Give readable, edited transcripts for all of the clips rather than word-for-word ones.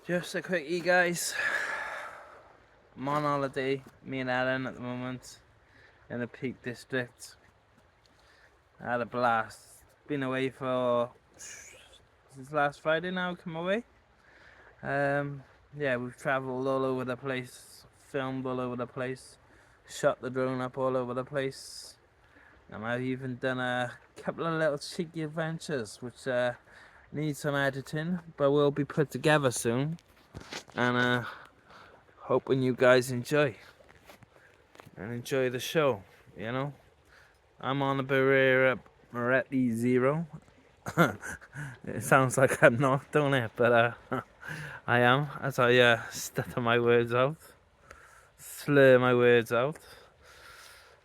Just a quickie, guys. I'm on holiday, me and Ellen at the moment, in the Peak District. I had a blast. Been away for since last Friday now. Come away. Yeah, we've travelled all over the place, filmed all over the place, shot the drone up all over the place, and I've even done a couple of little cheeky adventures which need some editing, but will be put together soon. And hoping you guys enjoy the show. You know, I'm on the Birra Morretti Zero. It sounds like I'm not, don't it? But I am, as I stutter my words out, slur my words out.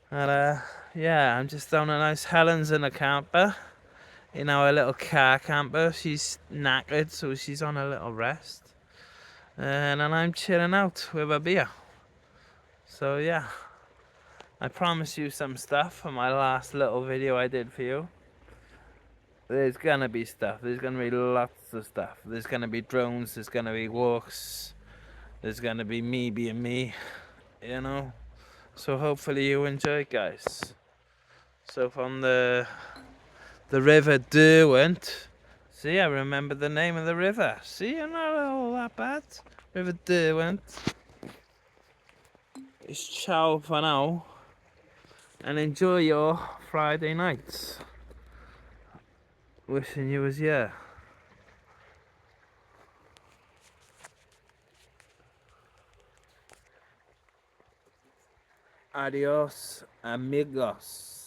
And yeah, I'm just down at nice Helen's in a camper, in our little car camper. She's knackered, so she's on a little rest. And I'm chilling out with a beer. So yeah, I promised you some stuff for my last little video I did for you. There's gonna be stuff. There's gonna be lots of stuff. There's gonna be drones. There's gonna be walks. There's gonna be me being me. You know. So hopefully you enjoy, guys. So from the River Derwent. See, I remember the name of the river. See, I'm not all that bad. River Derwent. It's ciao for now. And enjoy your Friday nights. Wishing you was here. Adios, amigos.